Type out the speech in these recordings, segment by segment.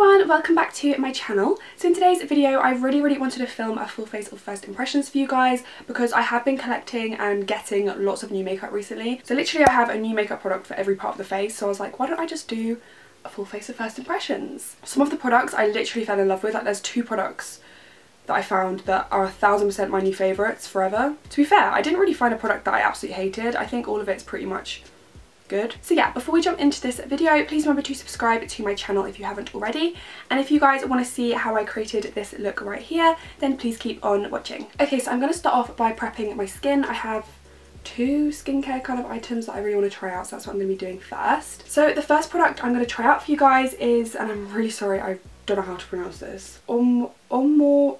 everyone, welcome back to my channel. So in today's video I really wanted to film a full face of first impressions for you guys because I have been collecting and getting lots of new makeup recently. So literally I have a new makeup product for every part of the face, so I was like, why don't I just do a full face of first impressions. Some of the products I literally fell in love with. Like, there's two products that I found that are 1000% my new favourites forever. To be fair, I didn't really find a product that I absolutely hated. I think all of it's pretty much good. So yeah, before we jump into this video, please remember to subscribe to my channel if you haven't already, and if you guys want to see how I created this look right here, then please keep on watching. Okay, so I'm going to start off by prepping my skin. I have two skincare kind of items that I really want to try out, so that's what I'm going to be doing first. So the first product I'm going to try out for you guys is, and I'm really sorry, I don't know how to pronounce this, Omorovixa.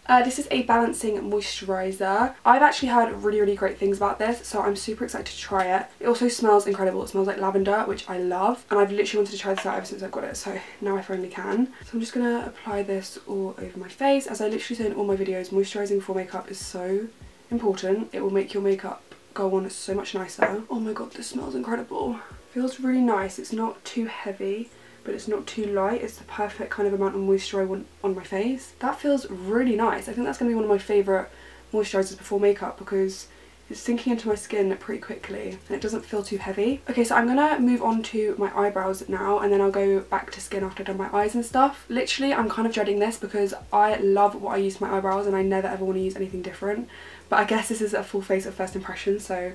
This is a balancing moisturiser. I've actually heard really great things about this, so I'm super excited to try it. It also smells incredible. It smells like lavender, which I love, and I've literally wanted to try this out ever since I've got it, so now I finally can. So I'm just going to apply this all over my face. As I literally say in all my videos, moisturising before makeup is so important. It will make your makeup go on so much nicer. Oh my god, this smells incredible. Feels really nice. It's not too heavy, but it's not too light. It's the perfect kind of amount of moisture I want on my face. That feels really nice. I think that's going to be one of my favourite moisturisers before makeup because it's sinking into my skin pretty quickly and it doesn't feel too heavy. Okay, so I'm going to move on to my eyebrows now, and then I'll go back to skin after I've done my eyes and stuff. Literally, I'm kind of dreading this because I love what I use for my eyebrows and I never ever want to use anything different. But I guess this is a full face of first impression, so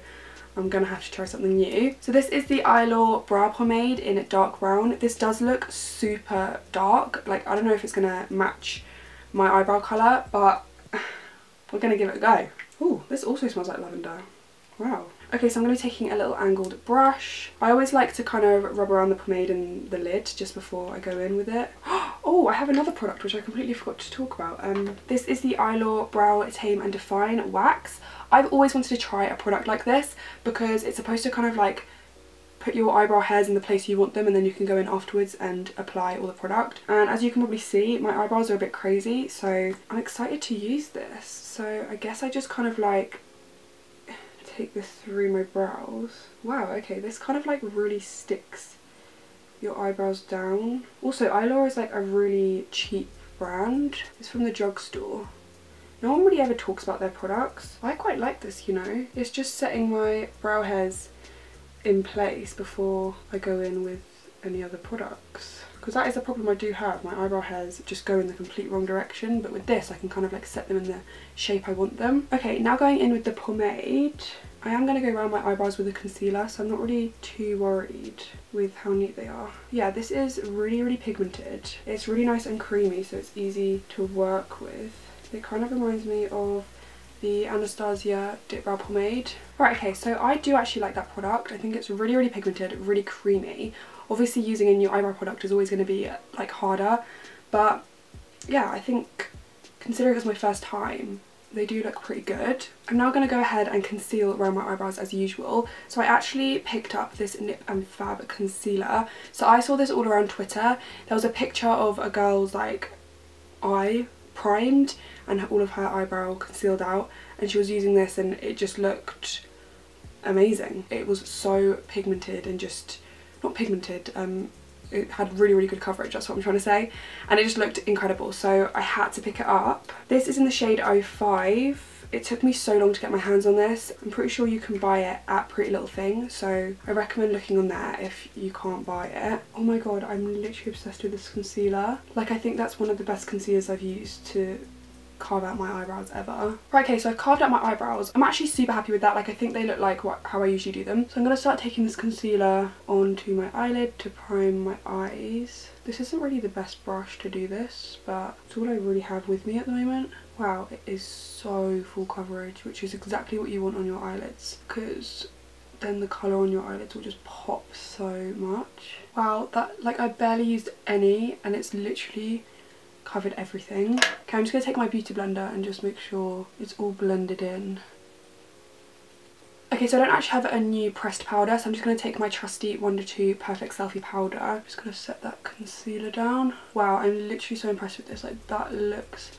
I'm gonna have to try something new. So this is the Eyelaw Brow Pomade in dark brown. This does look super dark. Like, I don't know if it's gonna match my eyebrow colour, but we're gonna give it a go. Ooh, this also smells like lavender. Wow. Okay, so I'm going to be taking a little angled brush. I always like to kind of rub around the pomade in the lid just before I go in with it. Oh, I have another product which I completely forgot to talk about. This is the Eyelaw Brow Tame and Define Wax. I've always wanted to try a product like this because it's supposed to kind of like put your eyebrow hairs in the place you want them, and then you can go in afterwards and apply all the product. And as you can probably see, my eyebrows are a bit crazy, so I'm excited to use this. So I guess I just kind of like take this through my brows. Wow, okay, this kind of like really sticks your eyebrows down. Also, Eyelaw is like a really cheap brand. It's from the drugstore. No one really ever talks about their products. I quite like this, you know. It's just setting my brow hairs in place before I go in with any other products. Because that is a problem I do have. My eyebrow hairs just go in the complete wrong direction, but with this I can kind of like set them in the shape I want them. Okay, now going in with the pomade. I am going to go around my eyebrows with a concealer, so I'm not really too worried with how neat they are. Yeah, this is really pigmented. It's really nice and creamy, so it's easy to work with. It kind of reminds me of the Anastasia Dip Brow Pomade. Right, okay, so I do actually like that product. I think it's really pigmented, really creamy. Obviously using a new eyebrow product is always going to be like harder, but yeah, I think considering it was my first time, they do look pretty good. I'm now going to go ahead and conceal around my eyebrows as usual. So I actually picked up this Nip and Fab concealer. So I saw this all around Twitter. There was a picture of a girl's like eye primed and all of her eyebrow concealed out, and she was using this and it just looked amazing. It was so pigmented and just, not pigmented, it had really good coverage, that's what I'm trying to say, and it just looked incredible, so I had to pick it up. This is in the shade 05. It took me so long to get my hands on this. I'm pretty sure you can buy it at Pretty Little Thing, so I recommend looking on there if you can't buy it. Oh my god, I'm literally obsessed with this concealer. Like, I think that's one of the best concealers I've used to carve out my eyebrows ever. Right, okay, so I've carved out my eyebrows. I'm actually super happy with that. Like, I think they look like how I usually do them. So I'm going to start taking this concealer onto my eyelid to prime my eyes. This isn't really the best brush to do this, but it's all I really have with me at the moment. Wow, it is so full coverage, which is exactly what you want on your eyelids, because then the colour on your eyelids will just pop so much. Wow, that, like, I barely used any and it's literally covered everything. Okay, I'm just going to take my beauty blender and just make sure it's all blended in. Okay, so I don't actually have a new pressed powder, so I'm just going to take my trusty Wonder 2 Perfect Selfie powder. I'm just going to set that concealer down. Wow, I'm literally so impressed with this. Like, that looks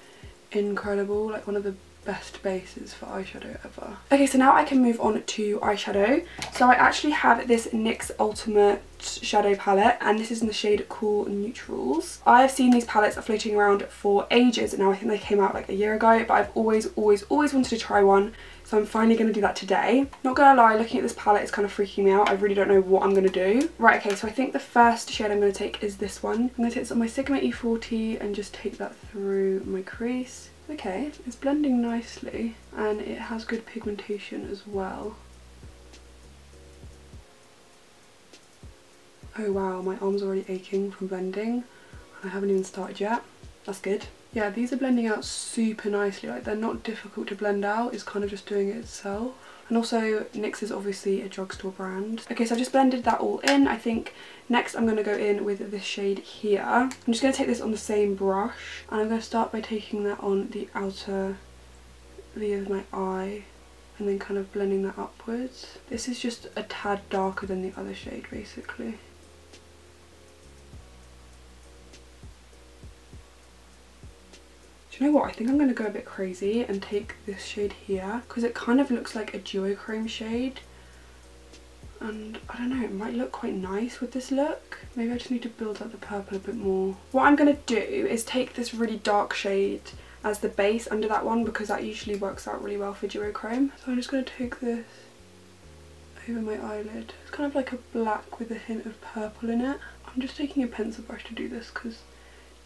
incredible. Like, one of the best bases for eyeshadow ever. Okay, so now I can move on to eyeshadow. So I actually have this NYX Ultimate shadow palette, and this is in the shade Cool Neutrals. I've seen these palettes floating around for ages now. I think they came out like a year ago, but I've always wanted to try one. So I'm finally going to do that today. Not gonna lie, looking at this palette is kind of freaking me out. I really don't know what I'm going to do. Right, okay, so I think the first shade I'm going to take is this one. I'm going to take this on my Sigma E40 and just take that through my crease. Okay, it's blending nicely and it has good pigmentation as well. Oh wow, my arm's already aching from blending. I haven't even started yet. That's good. Yeah, these are blending out super nicely. Like, they're not difficult to blend out. It's kind of just doing it itself. And also, NYX is obviously a drugstore brand. Okay, so I've just blended that all in. I think next I'm going to go in with this shade here. I'm just going to take this on the same brush. And I'm going to start by taking that on the outer V of my eye. And then kind of blending that upwards. This is just a tad darker than the other shade, basically. You know what, I think I'm going to go a bit crazy and take this shade here because it kind of looks like a duochrome shade, and I don't know, it might look quite nice with this look. Maybe I just need to build up the purple a bit more. What I'm going to do is take this really dark shade as the base under that one because that usually works out really well for duochrome. So I'm just going to take this over my eyelid. It's kind of like a black with a hint of purple in it. I'm just taking a pencil brush to do this because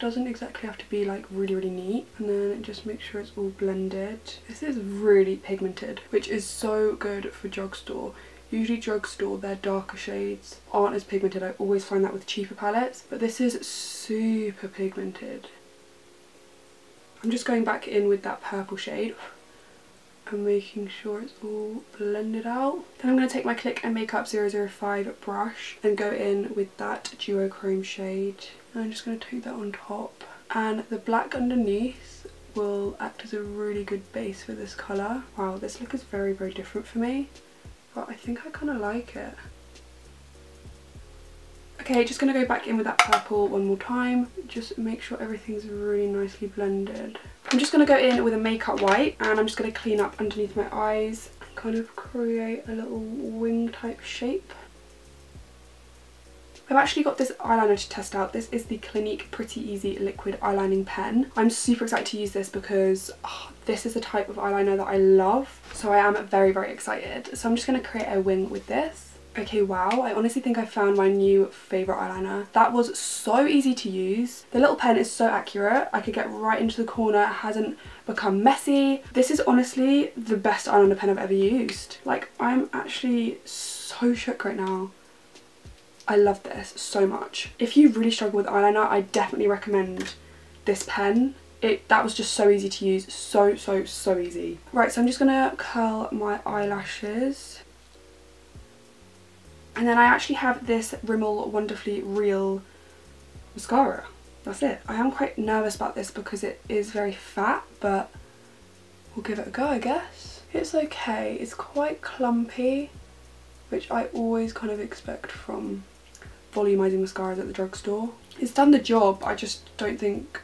doesn't exactly have to be like really neat, and then just make sure it's all blended. This is really pigmented, which is so good for drugstore. Usually drugstore, their darker shades aren't as pigmented. I always find that with cheaper palettes, but this is super pigmented. I'm just going back in with that purple shade and making sure it's all blended out. Then I'm going to take my Click and Makeup 005 brush and go in with that duochrome shade. And I'm just going to take that on top. And the black underneath will act as a really good base for this colour. Wow, this look is very different for me, but I think I kind of like it. Okay, just going to go back in with that purple one more time. Just make sure everything's really nicely blended. I'm just going to go in with a makeup wipe and I'm just going to clean up underneath my eyes and kind of create a little wing type shape. I've actually got this eyeliner to test out. This is the Clinique Pretty Easy Liquid Eyelining Pen. I'm super excited to use this because this is the type of eyeliner that I love. So I am very excited. So I'm just going to create a wing with this. Okay, wow, I honestly think I found my new favourite eyeliner. That was so easy to use. The little pen is so accurate. I could get right into the corner. It hasn't become messy. This is honestly the best eyeliner pen I've ever used. Like, I'm actually so shook right now. I love this so much. If you really struggle with eyeliner, I definitely recommend this pen. That was just so easy to use. So easy. Right, so I'm just gonna curl my eyelashes. And then I actually have this Rimmel Wonderfully Real mascara. That's it. I am quite nervous about this because it is very fat, but we'll give it a go, I guess. It's okay. It's quite clumpy, which I always kind of expect from volumizing mascaras at the drugstore. It's done the job, I just don't think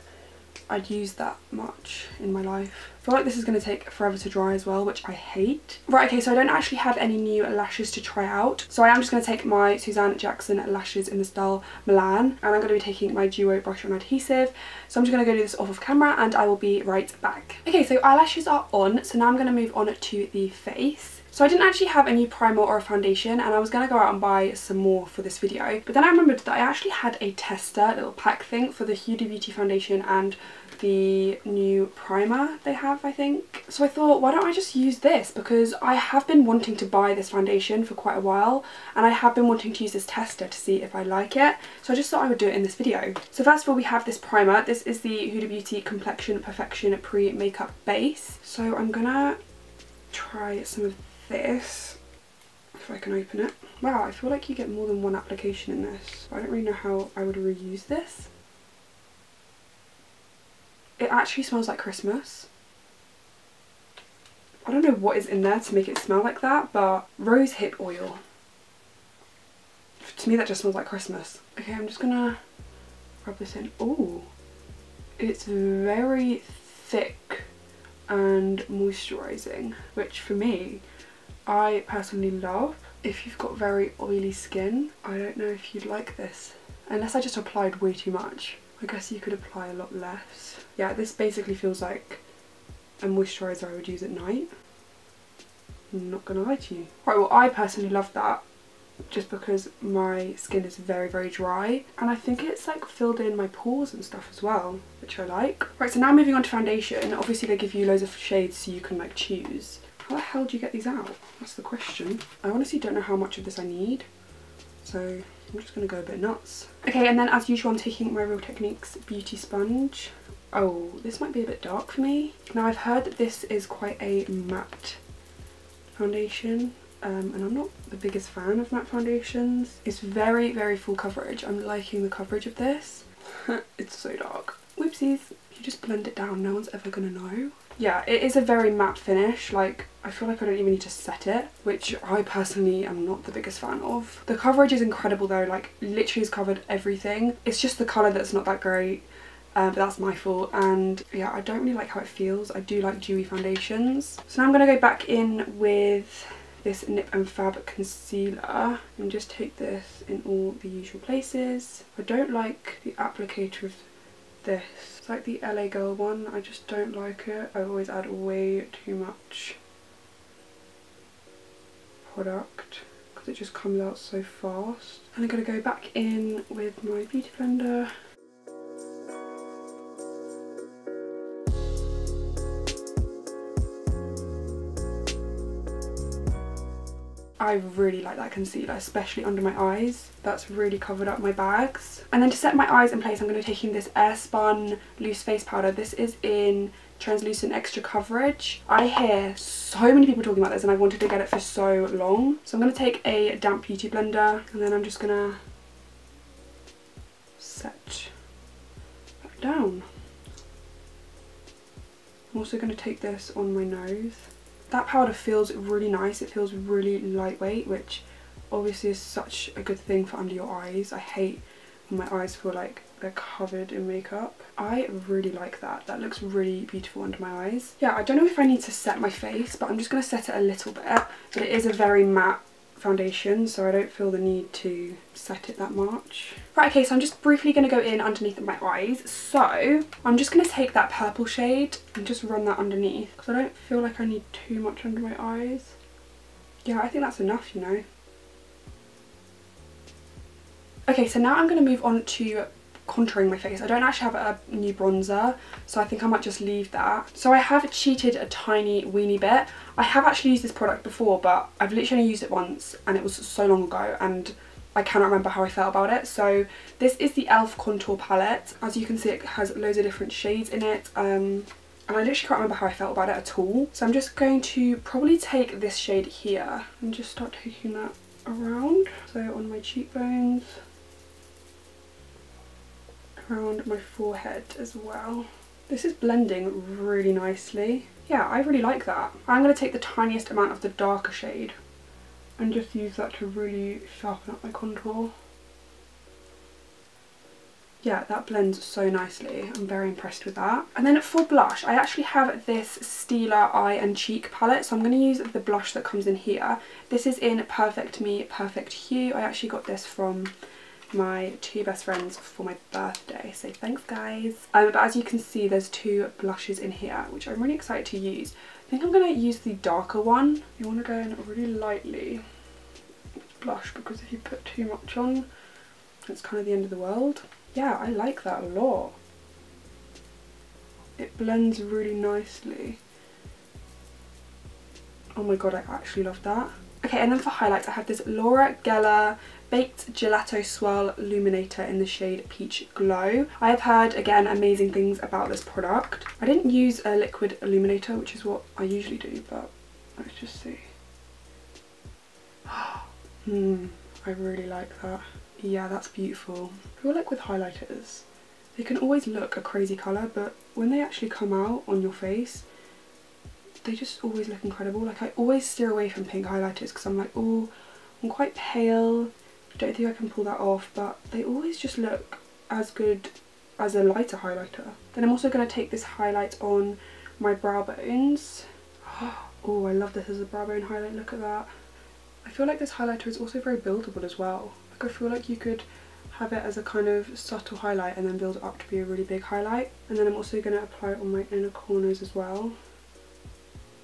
I'd use that much in my life. I feel like this is going to take forever to dry as well, which I hate. Right, okay, so I don't actually have any new lashes to try out. So I am just going to take my Suzanne Jackson lashes in the style Milan. And I'm going to be taking my Duo brush on adhesive. So I'm just going to go do this off camera and I will be right back. Okay, so eyelashes are on. So now I'm going to move on to the face. So I didn't actually have a new primer or a foundation and I was going to go out and buy some more for this video. But then I remembered that I actually had a tester, little pack thing for the Huda Beauty foundation and the new primer they have, I think. So I thought, why don't I just use this, because I have been wanting to buy this foundation for quite a while and I have been wanting to use this tester to see if I like it. So I just thought I would do it in this video. So first of all, we have this primer. This is the Huda Beauty Complexion Perfection Pre-Makeup Base. So I'm gonna try some of this, if I can open it. Wow, I feel like you get more than one application in this. I don't really know how I would reuse this. It actually smells like Christmas. I don't know what is in there to make it smell like that, but rose hip oil. To me that just smells like Christmas. Okay, I'm just gonna rub this in. Oh, it's very thick and moisturising, which for me, I personally love. if you've got very oily skin, I don't know if you'd like this. Unless I just applied way too much. I guess you could apply a lot less. Yeah, this basically feels like a moisturiser I would use at night. I'm not gonna lie to you. Right, well I personally love that just because my skin is very, very dry, and I think it's like filled in my pores and stuff as well, which I like. Right, so now moving on to foundation. Obviously they give you loads of shades so you can like choose. How the hell do you get these out? That's the question. I honestly don't know how much of this I need, so I'm just gonna go a bit nuts. Okay, and then as usual I'm taking my Real Techniques beauty sponge. Oh, this might be a bit dark for me. Now I've heard that this is quite a matte foundation, and I'm not the biggest fan of matte foundations. It's very, very full coverage. I'm liking the coverage of this. It's so dark. Whoopsies. You just blend it down, no one's ever gonna know. Yeah, it is a very matte finish. Like, I feel like I don't even need to set it, which I personally am not the biggest fan of. The coverage is incredible though, like literally has covered everything. It's just the colour that's not that great. But that's my fault, and yeah, I don't really like how it feels. I do like dewy foundations. So now I'm going to go back in with this Nip and Fab concealer and just take this in all the usual places. I don't like the applicator of this. It's like the LA Girl one. I just don't like it. I always add way too much product because it just comes out so fast. And I'm going to go back in with my beauty blender. I really like that concealer, especially under my eyes. That's really covered up my bags. And then to set my eyes in place, I'm going to be taking this Airspun loose face powder. This is in translucent extra coverage. I hear so many people talking about this and I've wanted to get it for so long. So I'm going to take a damp beauty blender and then I'm just going to set that down. I'm also going to take this on my nose. That powder feels really nice. It feels really lightweight, which obviously is such a good thing for under your eyes. I hate when my eyes feel like they're covered in makeup. I really like that. That looks really beautiful under my eyes. Yeah, I don't know if I need to set my face, but I'm just going to set it a little bit. But it is a very matte foundation, so I don't feel the need to set it that much. Right, okay, so I'm just briefly going to go in underneath my eyes. So I'm just going to take that purple shade and just run that underneath because I don't feel like I need too much under my eyes. Yeah, I think that's enough, you know. Okay, so now I'm going to move on to contouring my face. I don't actually have a new bronzer, so I think I might just leave that. So I have cheated a tiny weeny bit. I have actually used this product before, but I've literally used it once and it was so long ago and I cannot remember how I felt about it. So this is the e.l.f. contour palette. As you can see, it has loads of different shades in it, and I literally can't remember how I felt about it at all. So I'm just going to probably take this shade here and just start taking that around. So on my cheekbones, around my forehead as well. This is blending really nicely. Yeah, I really like that. I'm going to take the tiniest amount of the darker shade and just use that to really sharpen up my contour. Yeah, that blends so nicely. I'm very impressed with that. And then for blush, I actually have this Stila Eye and Cheek palette, so I'm going to use the blush that comes in here. This is in Perfect Me Perfect Hue. I actually got this from my two best friends for my birthday, so thanks guys. But as you can see, there's two blushes in here which I'm really excited to use. I think I'm going to use the darker one. You want to go in really lightly blush, because if you put too much on, it's kind of the end of the world. Yeah, I like that a lot. It blends really nicely. Oh my god, I actually love that. Okay, and then for highlights, I have this Laura Geller Baked Gelato Swirl Illuminator in the shade Peach Glow. I have heard, again, amazing things about this product. I didn't use a liquid illuminator, which is what I usually do, but let's just see. I really like that. Yeah, that's beautiful. I feel like with highlighters, they can always look a crazy colour, but when they actually come out on your face, they just always look incredible. Like, I always steer away from pink highlighters because I'm like, oh, I'm quite pale, don't think I can pull that off, but they always just look as good as a lighter highlighter. Then I'm also going to take this highlight on my brow bones. Oh, I love this as a brow bone highlight, look at that. I I feel like this highlighter is also very buildable as well. Like I feel like you could have it as a kind of subtle highlight and then build it up to be a really big highlight. And then I'm also going to apply it on my inner corners as well.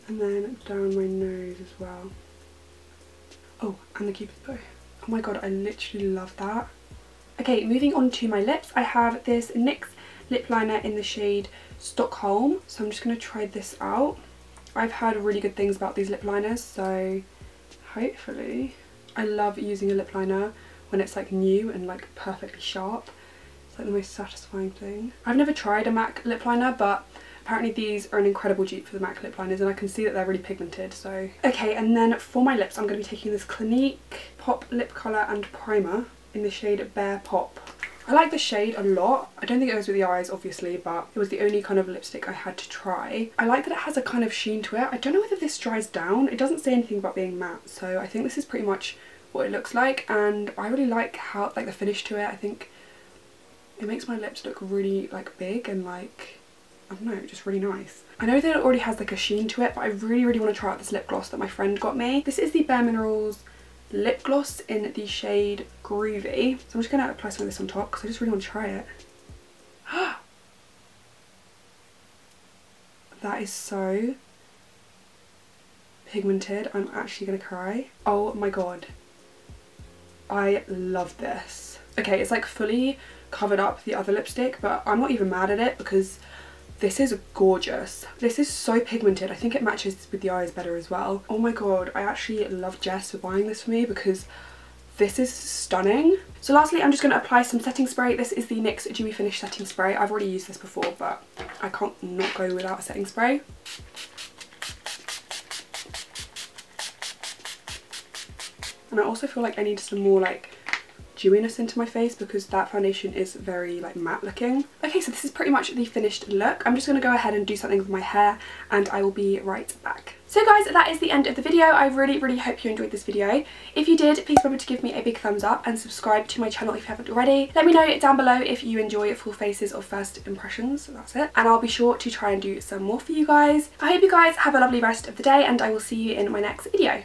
And then down my nose as well. Oh, and the cupid's bow. Oh my god, I literally love that. Okay, moving on to my lips. I have this NYX lip liner in the shade Stockholm. So I'm just going to try this out. I've heard really good things about these lip liners, so hopefully. I love using a lip liner when it's like new and like perfectly sharp. It's like the most satisfying thing. I've never tried a MAC lip liner, but apparently these are an incredible dupe for the MAC lip liners, and I can see that they're really pigmented, so. Okay, and then for my lips, I'm going to be taking this Clinique Pop Lip Colour and Primer in the shade Bare Pop. I like the shade a lot. I don't think it goes with the eyes, obviously, but it was the only kind of lipstick I had to try. I like that it has a kind of sheen to it. I don't know whether this dries down. It doesn't say anything about being matte, so I think this is pretty much what it looks like, and I really like how, like, the finish to it. I think it makes my lips look really, like, big and, like, I don't know, just really nice. I know that it already has, like, a sheen to it, but I really want to try out this lip gloss that my friend got me. This is the Bare Minerals lip gloss in the shade Groovy. So I'm just going to apply some of this on top because I just really want to try it. That is so pigmented. I'm actually going to cry. Oh my god. I love this. Okay, it's like fully covered up the other lipstick, but I'm not even mad at it because this is gorgeous. This is so pigmented. I think it matches with the eyes better as well. Oh my god, I actually love Jess for buying this for me because this is stunning. So lastly, I'm just going to apply some setting spray. This is the NYX Dewy Finish Setting Spray. I've already used this before, but I can't not go without a setting spray. And I also feel like I need some more like dewiness into my face because that foundation is very like matte looking. Okay, so this is pretty much the finished look. I'm just going to go ahead and do something with my hair and I will be right back. So guys, that is the end of the video. I really hope you enjoyed this video. If you did, please remember to give me a big thumbs up and subscribe to my channel if you haven't already. Let me know down below if you enjoy full faces or first impressions. That's it. And I'll be sure to try and do some more for you guys. I hope you guys have a lovely rest of the day and I will see you in my next video.